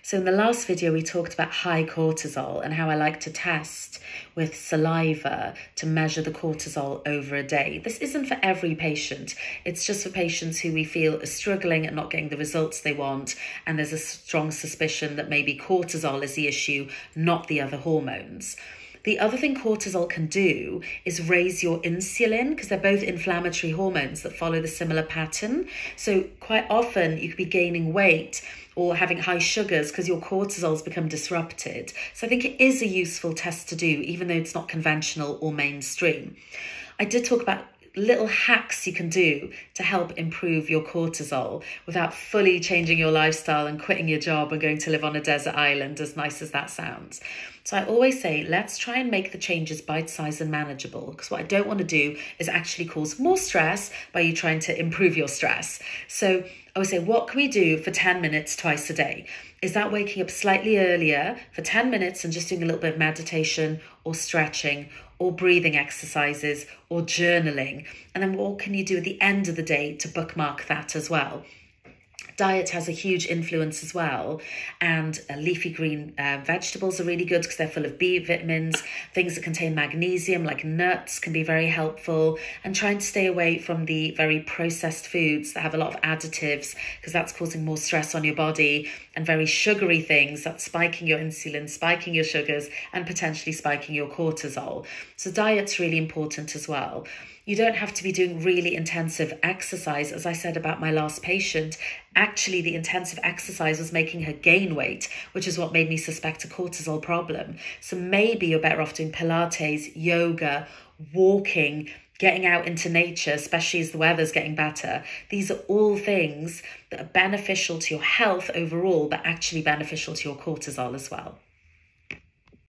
So in the last video, we talked about high cortisol and how I like to test with saliva to measure the cortisol over a day. This isn't for every patient. It's just for patients who we feel are struggling and not getting the results they want. And there's a strong suspicion that maybe cortisol is the issue, not the other hormones. The other thing cortisol can do is raise your insulin, because they're both inflammatory hormones that follow the similar pattern. So quite often you could be gaining weight or having high sugars because your cortisol's become disrupted. So I think it is a useful test to do, even though it's not conventional or mainstream. I did talk about little hacks you can do to help improve your cortisol without fully changing your lifestyle and quitting your job and going to live on a desert island, as nice as that sounds. So I always say, let's try and make the changes bite-sized and manageable, because what I don't want to do is actually cause more stress by you trying to improve your stress. So I always say, what can we do for 10 minutes twice a day? Is that waking up slightly earlier for 10 minutes and just doing a little bit of meditation or stretching or breathing exercises or journaling? And then what can you do at the end of the day to bookmark that as well? Diet has a huge influence as well, and leafy green vegetables are really good because they're full of B vitamins. Things that contain magnesium like nuts can be very helpful, and trying to stay away from the very processed foods that have a lot of additives, because that's causing more stress on your body, and very sugary things that's spiking your insulin, spiking your sugars, and potentially spiking your cortisol. So diet's really important as well. You don't have to be doing really intensive exercise. As I said about my last patient, actually the intensive exercise was making her gain weight, which is what made me suspect a cortisol problem. So maybe you're better off doing Pilates, yoga, walking, getting out into nature, especially as the weather's getting better. These are all things that are beneficial to your health overall, but actually beneficial to your cortisol as well.